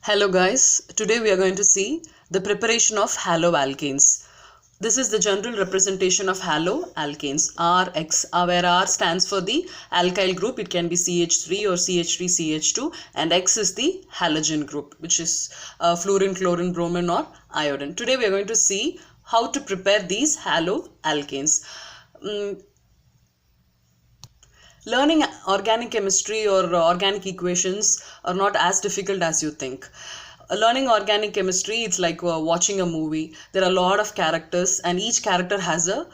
Hello guys, today we are going to see the preparation of haloalkanes. This is the general representation of haloalkanes, RX, where R stands for the alkyl group. It can be CH3 or CH3CH2, and X is the halogen group, which is fluorine, chlorine, bromine or iodine. Today we are going to see how to prepare these haloalkanes. Learning organic chemistry or organic equations are not as difficult as you think. Learning organic chemistry, it's like watching a movie. There are a lot of characters and each character has a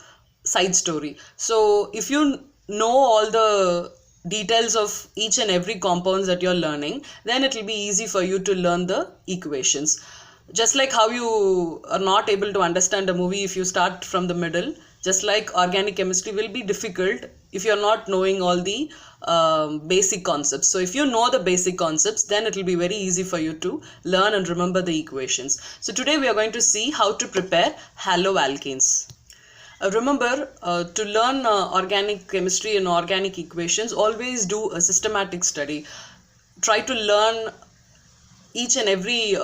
side story. So if you know all the details of each and every compounds that you're learning, then it will be easy for you to learn the equations. Just like how you are not able to understand a movie if you start from the middle, just like organic chemistry will be difficult if you're not knowing all the basic concepts. So if you know the basic concepts, then it will be very easy for you to learn and remember the equations. So today we are going to see how to prepare haloalkanes. Remember, to learn organic chemistry and organic equations, always do a systematic study. Try to learn each and every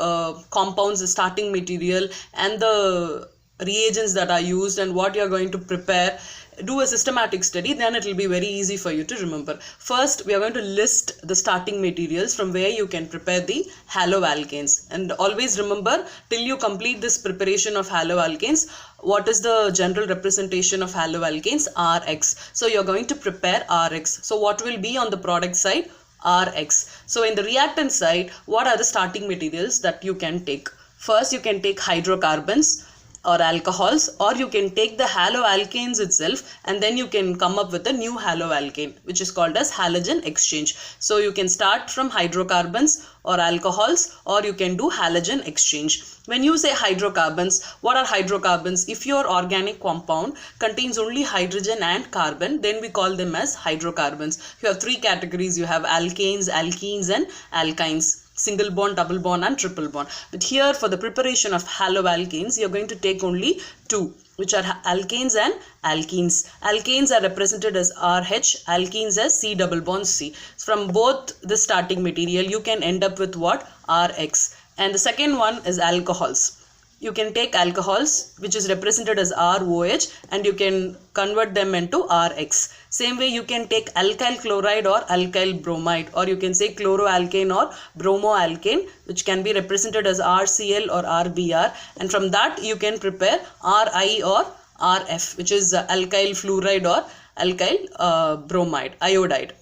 compounds, the starting material and the reagents that are used and what you are going to prepare. Do a systematic study, then it will be very easy for you to remember. First, we are going to list the starting materials from where you can prepare the haloalkanes. And always remember, till you complete this preparation of haloalkanes, what is the general representation of haloalkanes? Rx. So you are going to prepare Rx. So what will be on the product side? Rx. So in the reactant side, what are the starting materials that you can take? First, you can take hydrocarbons or alcohols, or you can take the haloalkanes itself and then you can come up with a new haloalkane, which is called as halogen exchange. So you can start from hydrocarbons or alcohols, or you can do halogen exchange. When you say hydrocarbons, what are hydrocarbons? If your organic compound contains only hydrogen and carbon, then we call them as hydrocarbons. You have three categories. You have alkanes, alkenes and alkynes. Single bond, double bond and triple bond. But here for the preparation of haloalkanes, you're going to take only two, which are alkanes and alkenes. Alkanes are represented as RH, alkenes as C double bond C. From both the starting material, you can end up with what? RX. And the second one is alcohols. You can take alcohols, which is represented as ROH, and you can convert them into RX. Same way you can take alkyl chloride or alkyl bromide, or you can say chloroalkane or bromoalkane, which can be represented as RCl or RBr, and from that you can prepare RI or RF, which is alkyl fluoride or alkyl bromide, iodide.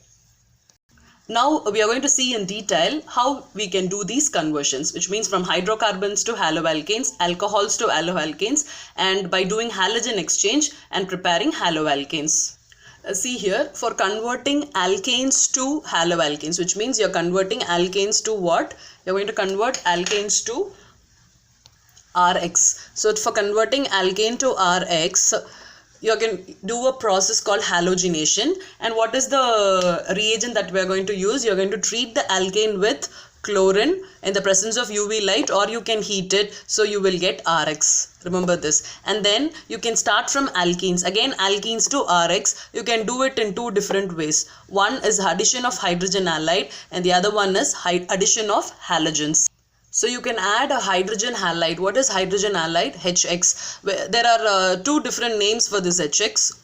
Now we are going to see in detail how we can do these conversions, which means from hydrocarbons to haloalkanes, alcohols to alloalkanes, and by doing halogen exchange and preparing haloalkanes. See here, for converting alkanes to haloalkanes, which means you're converting alkanes to what? You're going to convert alkanes to RX. So for converting alkane to RX, you can do a process called halogenation. And what is the reagent that we are going to use? You're going to treat the alkane with chlorine in the presence of UV light, or you can heat it, so you will get RX. Remember this. And then you can start from alkenes. Again, alkenes to RX. You can do it in two different ways. One is addition of hydrogen halide and the other one is addition of halogens. So you can add a hydrogen halide. What is hydrogen halide? HX. There are two different names for this HX.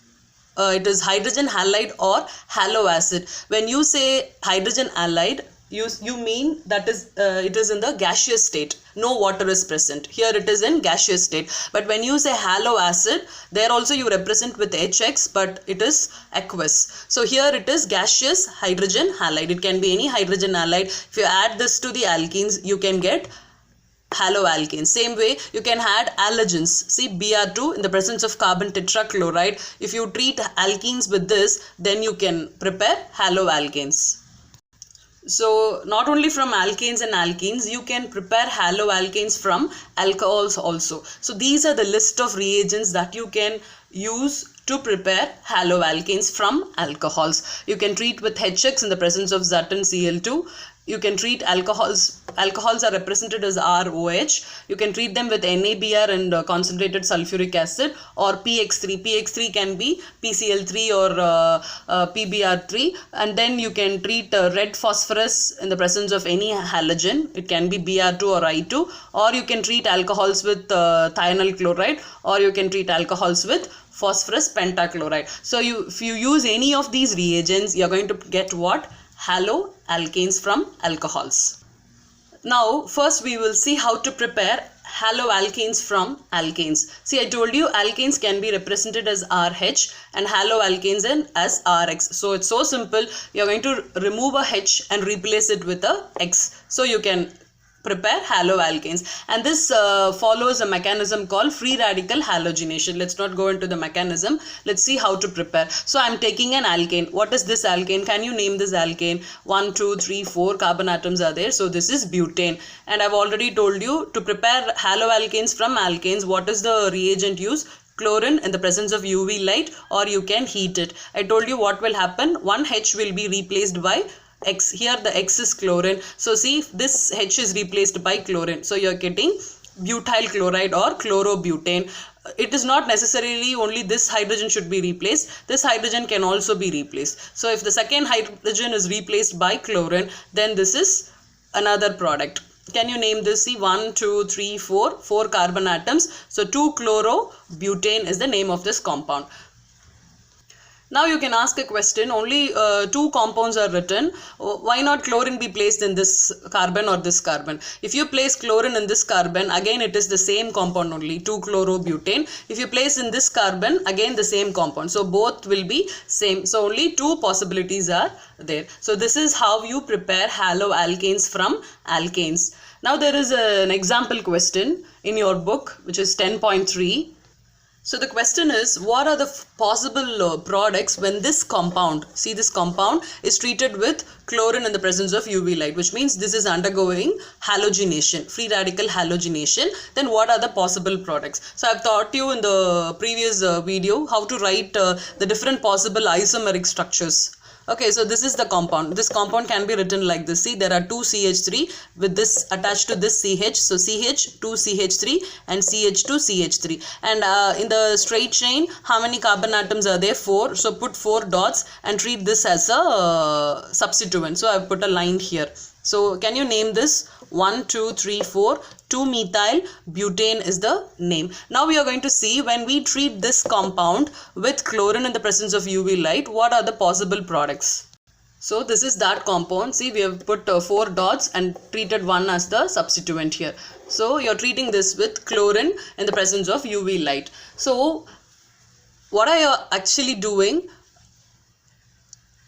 It is hydrogen halide or haloacid. When you say hydrogen halide, you mean that is it is in the gaseous state. No water is present. Here it is in gaseous state. But when you say haloacid, there also you represent with HX, but it is aqueous. So here it is gaseous hydrogen halide. It can be any hydrogen halide. If you add this to the alkenes, you can get haloalkane. Same way you can add halogens. See, Br2 in the presence of carbon tetrachloride. If you treat alkenes with this, then you can prepare haloalkanes. So not only from alkanes and alkenes, you can prepare haloalkanes from alcohols also. So these are the list of reagents that you can use to prepare haloalkanes from alcohols. You can treat with HX in the presence of Zn Cl2, You can treat alcohols. Alcohols are represented as ROH. You can treat them with NaBr and concentrated sulfuric acid, or PX3. PX3 can be PCl3 or PBr3. And then you can treat red phosphorus in the presence of any halogen. It can be Br2 or I2. Or you can treat alcohols with thionyl chloride, or you can treat alcohols with phosphorus pentachloride. So if you use any of these reagents, you're going to get what? Haloalkanes from alcohols. Now first we will see how to prepare haloalkanes from alkanes. See, I told you alkanes can be represented as RH and haloalkanes as RX. So it's so simple. You're going to remove a H and replace it with a X. So you can prepare haloalkanes, and this follows a mechanism called free radical halogenation. Let's not go into the mechanism. Let's see how to prepare. So I'm taking an alkane. What is this alkane? Can you name this alkane? 1, 2, 3, 4 carbon atoms are there. So this is butane, and I've already told you to prepare haloalkanes from alkanes. What is the reagent used? Chlorine in the presence of UV light, or you can heat it. I told you what will happen. One H will be replaced by X. Here the X is chlorine. So see, this H is replaced by chlorine. So you're getting butyl chloride or chlorobutane. It is not necessarily only this hydrogen should be replaced. This hydrogen can also be replaced. So if the second hydrogen is replaced by chlorine, then this is another product. Can you name this? See, 1, 2, 3, 4 carbon atoms. So 2-chlorobutane is the name of this compound. Now you can ask a question, only 2 compounds are written. Why not chlorine be placed in this carbon or this carbon? If you place chlorine in this carbon, again it is the same compound only, 2-chlorobutane. If you place in this carbon, again the same compound. So both will be same. So only 2 possibilities are there. So this is how you prepare haloalkanes from alkanes. Now there is an example question in your book, which is 10.3. So the question is, what are the possible products when this compound, see this compound is treated with chlorine in the presence of UV light, which means this is undergoing halogenation, free radical halogenation. Then what are the possible products? So I've taught you in the previous video how to write the different possible isomeric structures. Okay, so this is the compound. This compound can be written like this. See, there are 2 CH3 with this attached to this CH. So CH, 2 CH3 and CH2, CH3. And in the straight chain, how many carbon atoms are there? 4. So put 4 dots and treat this as a substituent. So I've put a line here. So can you name this? 1, 2, 3, 4. 2-methyl butane is the name. Now we are going to see, when we treat this compound with chlorine in the presence of UV light, what are the possible products? So this is that compound. See, we have put 4 dots and treated one as the substituent here. So you're treating this with chlorine in the presence of UV light. So what are you actually doing?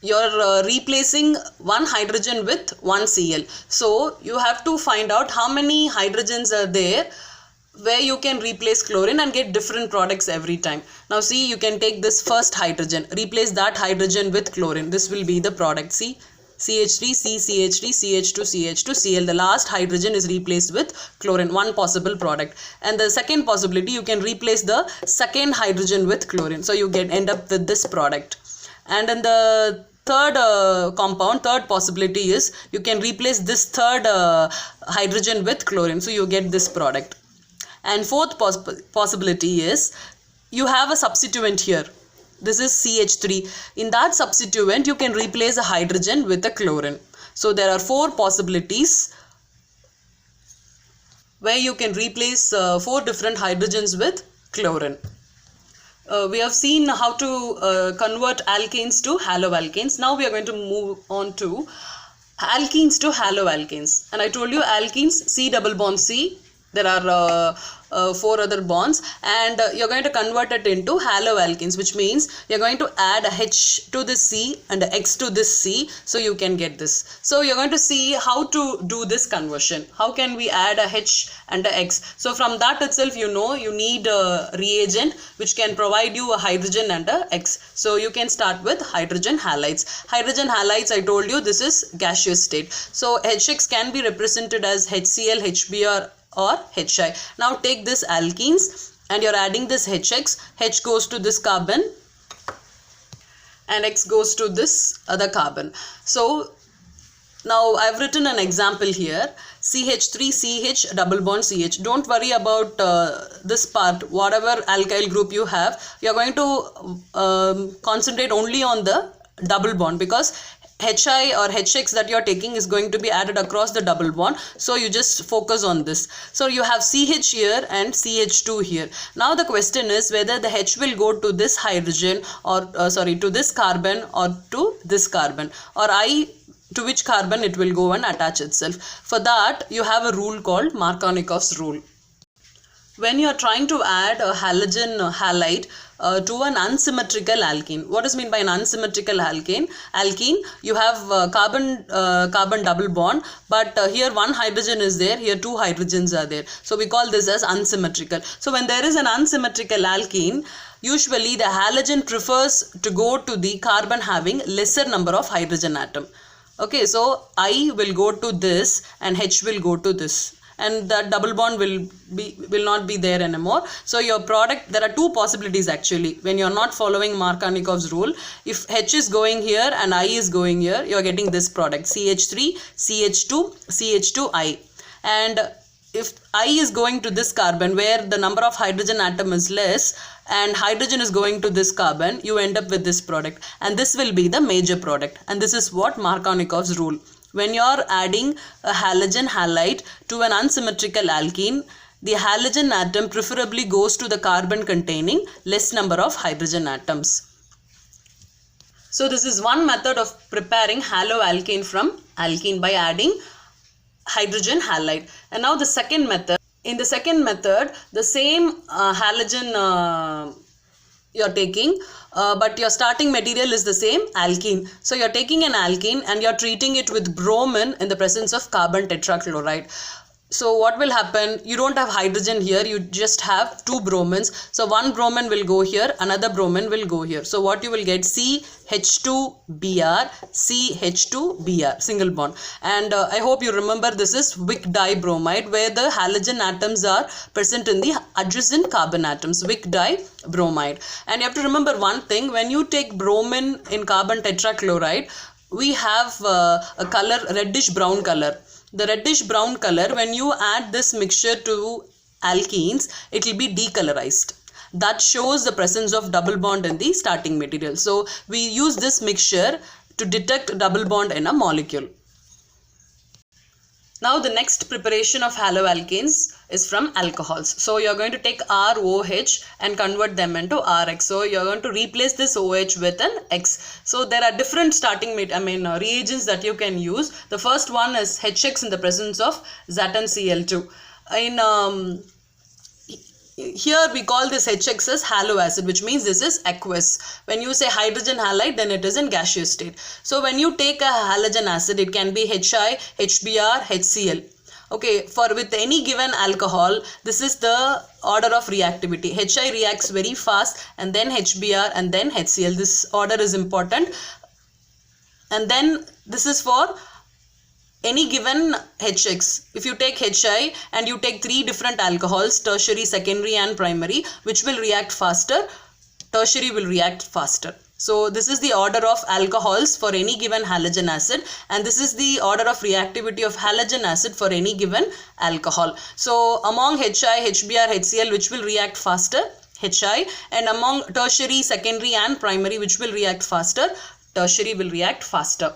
You're replacing one hydrogen with one Cl. So you have to find out how many hydrogens are there where you can replace chlorine and get different products every time. Now see, you can take this first hydrogen, replace that hydrogen with chlorine. This will be the product. See, CH3, CCH3, CH2, CH2, Cl. The last hydrogen is replaced with chlorine, one possible product. And the second possibility, you can replace the second hydrogen with chlorine. So you end up with this product. And in the third third possibility is, you can replace this third hydrogen with chlorine. So you get this product. And fourth possibility is, you have a substituent here. This is CH3. In that substituent, you can replace a hydrogen with a chlorine. So there are 4 possibilities where you can replace 4 different hydrogens with chlorine. We have seen how to convert alkanes to haloalkanes. Now we are going to move on to alkenes to haloalkanes. And I told you alkenes, C double bond C. There are 4 other bonds, and you're going to convert it into haloalkenes, which means you're going to add a H to this C and a X to this C, so you can get this. So you're going to see how to do this conversion. How can we add a H and a X? So from that itself, you know you need a reagent which can provide you a hydrogen and a X. So you can start with hydrogen halides. Hydrogen halides, I told you, this is gaseous state. So HX can be represented as HCl, HBr, or HI. Now take this alkenes and you're adding this HX. H goes to this carbon and X goes to this other carbon. So Now I've written an example here, CH3CH double bond CH. Don't worry about this part. Whatever alkyl group you have, you're going to concentrate only on the double bond, because HI or HX that you're taking is going to be added across the double bond. So you just focus on this. So you have CH here and CH2 here. Now the question is whether the H will go to this hydrogen or to this carbon or to this carbon, or I to which carbon it will go and attach itself. For that you have a rule called Markovnikov's rule. When you are trying to add a halogen halide to an unsymmetrical alkene. What is meant by an unsymmetrical alkene? You have carbon double bond, but here one hydrogen is there, here two hydrogens are there. So we call this as unsymmetrical. So when there is an unsymmetrical alkene, usually the halogen prefers to go to the carbon having lesser number of hydrogen atom. Okay, so I will go to this and H will go to this, and that double bond will not be there anymore. So your product, there are two possibilities actually when you are not following Markovnikov's rule. If H is going here and I is going here, you are getting this product, CH3 CH2 CH2I. And if I is going to this carbon where the number of hydrogen atom is less and hydrogen is going to this carbon, you end up with this product, and this will be the major product. And this is what Markovnikov's rule. When you are adding a halogen halide to an unsymmetrical alkene, the halogen atom preferably goes to the carbon containing less number of hydrogen atoms. So this is one method of preparing haloalkane from alkene, by adding hydrogen halide. And now the second method. In the second method, the same halogen you're taking, but your starting material is the same, alkene. So you're taking an alkene and you're treating it with bromine in the presence of carbon tetrachloride. So what will happen? You don't have hydrogen here, you just have two bromines. So one bromine will go here, another bromine will go here. So what you will get, CH2Br, CH2Br, single bond. And I hope you remember this is Wick dibromide, where the halogen atoms are present in the adjacent carbon atoms, Wick dibromide. And you have to remember one thing, when you take bromine in carbon tetrachloride, we have a color, reddish brown color. The reddish brown color, when you add this mixture to alkenes, it will be decolorized. That shows the presence of double bond in the starting material. So we use this mixture to detect double bond in a molecule. Now the next preparation of haloalkanes is from alcohols. So you are going to take ROH and convert them into RX. So you are going to replace this OH with an X. So there are different starting reagents that you can use. The first one is HX in the presence of ZnCl2. Here we call this HX as halo acid, which means this is aqueous. When you say hydrogen halide, then it is in gaseous state. So when you take a halogen acid, it can be HI, HBr, HCl. Okay, with any given alcohol, this is the order of reactivity. HI reacts very fast, and then HBr, and then HCl. This order is important. And then this is for any given HX. If you take HI and you take three different alcohols, tertiary, secondary and primary, which will react faster? Tertiary will react faster. So this is the order of alcohols for any given halogen acid, and this is the order of reactivity of halogen acid for any given alcohol. So among HI, HBr, HCl, which will react faster? HI. And among tertiary, secondary and primary, which will react faster? Tertiary will react faster.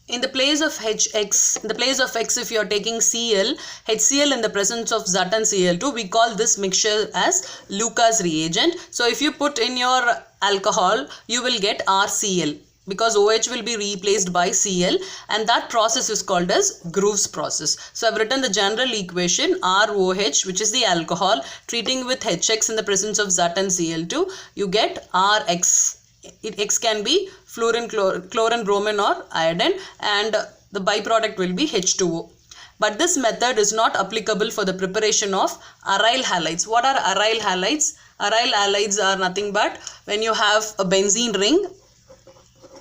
In the place of HX, in the place of X, if you are taking Cl, HCl in the presence of ZnCl2, we call this mixture as Lucas reagent. So if you put in your alcohol, you will get RCl, because OH will be replaced by Cl, and that process is called as Groove's process. So I've written the general equation, ROH, which is the alcohol, treating with HX in the presence of ZnCl2, you get RX. X can be fluorine, chlorine, bromine or iodine, and the byproduct will be H2O. But this method is not applicable for the preparation of aryl halides. What are aryl halides? Aryl halides are nothing but when you have a benzene ring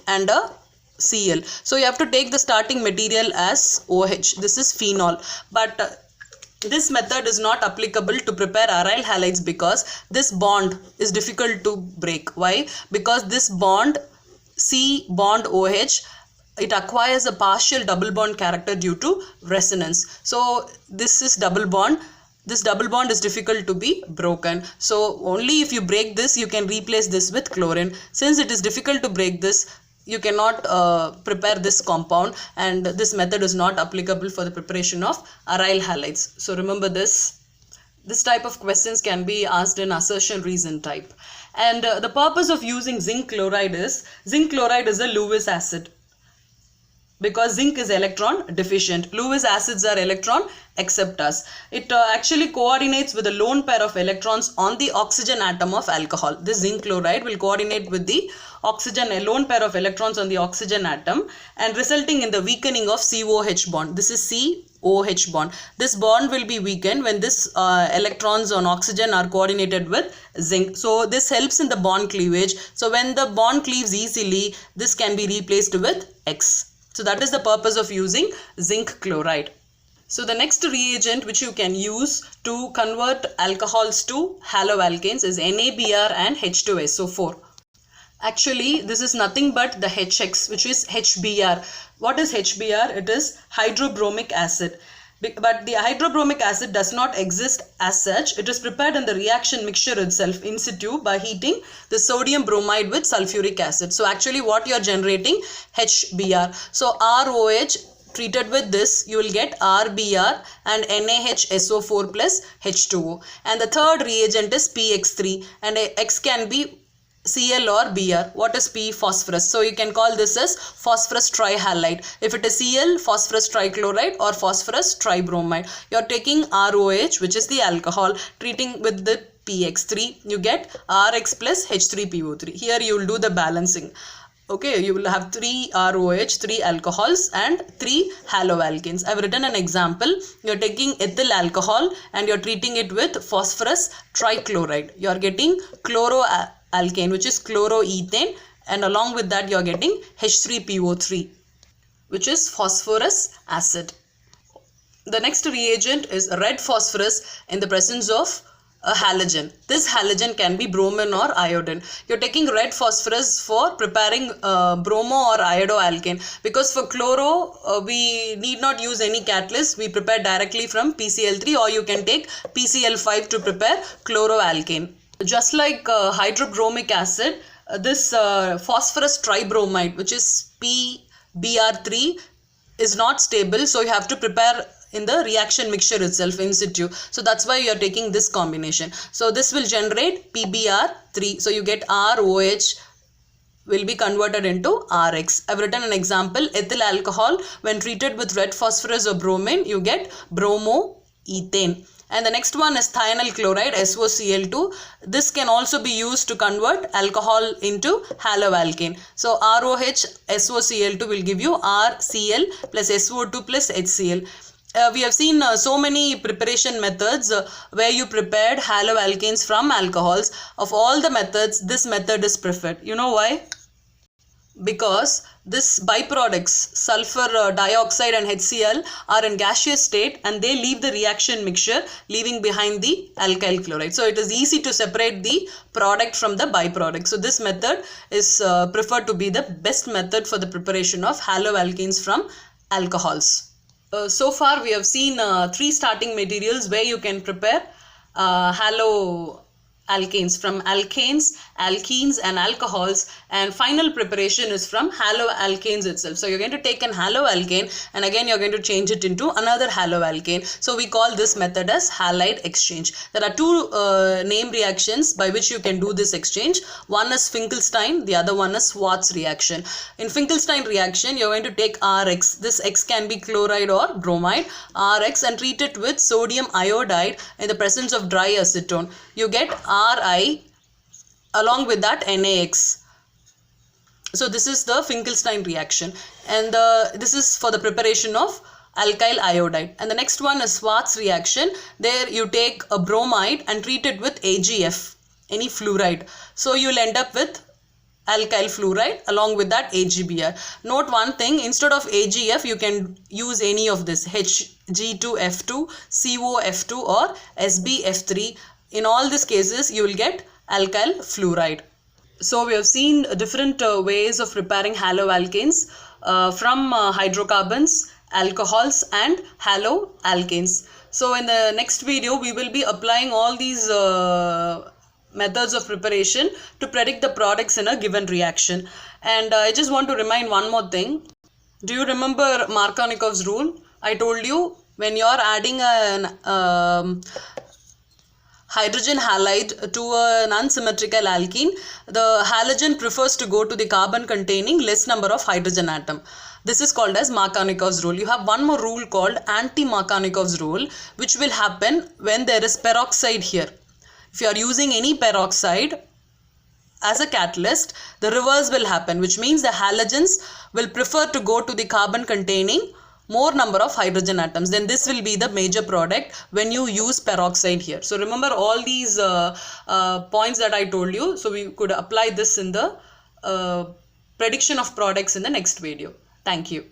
and a Cl. So you have to take the starting material as OH. This is phenol. But this method is not applicable to prepare aryl halides because this bond is difficult to break. Why? Because this bond, C bond OH, it acquires a partial double bond character due to resonance. So this is double bond. This double bond is difficult to be broken. So only if you break this, you can replace this with chlorine. Since it is difficult to break this, you cannot prepare this compound, and this method is not applicable for the preparation of aryl halides. So remember this. This type of questions can be asked in assertion reason type. And the purpose of using zinc chloride is a Lewis acid, because zinc is electron deficient. Lewis acids are electron acceptors. It actually coordinates with a lone pair of electrons on the oxygen atom of alcohol. This zinc chloride will coordinate with the a lone pair of electrons on the oxygen atom, and resulting in the weakening of COH bond. This is COH bond. This bond will be weakened when this electrons on oxygen are coordinated with zinc. So this helps in the bond cleavage. So when the bond cleaves easily, this can be replaced with X. So that is the purpose of using zinc chloride. So the next reagent which you can use to convert alcohols to haloalkanes is NaBr and H2SO4. Actually, this is nothing but the HX, which is HBr. What is HBr? It is hydrobromic acid. But the hydrobromic acid does not exist as such. It is prepared in the reaction mixture itself in situ by heating the sodium bromide with sulfuric acid. So actually what you are generating? HBr. So ROH treated with this, you will get RBr and NaHSO4 plus H2O. And the third reagent is PX3, and X can be Cl or Br. What is P? Phosphorus. So you can call this as phosphorus trihalide. If it is Cl, phosphorus trichloride or phosphorus tribromide. You are taking ROH, which is the alcohol, treating with the PX3. You get Rx plus H3PO3. Here you will do the balancing. Okay, you will have 3 ROH, 3 alcohols and 3 haloalkanes. I have written an example. You are taking ethyl alcohol and you are treating it with phosphorus trichloride. You are getting chloroalkane, which is chloroethane, and along with that you are getting H3PO3, which is phosphorus acid. The next reagent is red phosphorus in the presence of a halogen. This halogen can be bromine or iodine. You're taking red phosphorus for preparing bromo or iodoalkane, because for chloro we need not use any catalyst. We prepare directly from PCl3, or you can take PCl5 to prepare chloroalkane. Just like hydrobromic acid, this phosphorus tribromide, which is PBr3, is not stable, so you have to prepare in the reaction mixture itself in situ. So that's why you are taking this combination. So this will generate PBr3. So you get ROH will be converted into RX. I've written an example. Ethyl alcohol, when treated with red phosphorus or bromine, you get bromoethane. And the next one is thionyl chloride, SOCl2. This can also be used to convert alcohol into haloalkane. So ROH SOCl2 will give you RCl plus SO2 plus HCl. We have seen so many preparation methods where you prepared haloalkanes from alcohols. Of all the methods, this method is preferred. You know why? Because this byproducts, sulfur dioxide and HCl, are in gaseous state and they leave the reaction mixture, leaving behind the alkyl chloride. So it is easy to separate the product from the byproduct. So this method is preferred to be the best method for the preparation of haloalkanes from alcohols. So far we have seen 3 starting materials where you can prepare haloalkanes from alkanes, alkenes and alcohols, and final preparation is from haloalkanes itself. So you're going to take an haloalkane and again you're going to change it into another haloalkane. So we call this method as halide exchange. There are 2 name reactions by which you can do this exchange. One is Finkelstein, the other one is Schwarz reaction. In Finkelstein reaction, you're going to take RX. This X can be chloride or bromide, RX, and treat it with sodium iodide in the presence of dry acetone. You get Ri, along with that NaX. So this is the Finkelstein reaction, and this is for the preparation of alkyl iodide. And the next one is Schwarz reaction. There you take a bromide and treat it with AgF, any fluoride. So you will end up with alkyl fluoride, along with that AgBr. Note one thing, instead of AgF you can use any of this, Hg2F2, COF2 or SbF3. In all these cases you will get alkyl fluoride. So we have seen different ways of preparing haloalkanes. from hydrocarbons, alcohols and haloalkanes. So in the next video we will be applying all these methods of preparation to predict the products in a given reaction. And I just want to remind one more thing. Do you remember Markovnikov's rule? I told you when you are adding an hydrogen halide to an unsymmetrical alkene, the halogen prefers to go to the carbon containing less number of hydrogen atom. This is called as Markovnikov's rule. You have one more rule called anti-Markovnikov's rule, which will happen when there is peroxide here. If you are using any peroxide as a catalyst, the reverse will happen, which means the halogens will prefer to go to the carbon containing more number of hydrogen atoms. Then this will be the major product when you use peroxide here. So remember all these points that I told you. So we could apply this in the prediction of products in the next video. Thank you.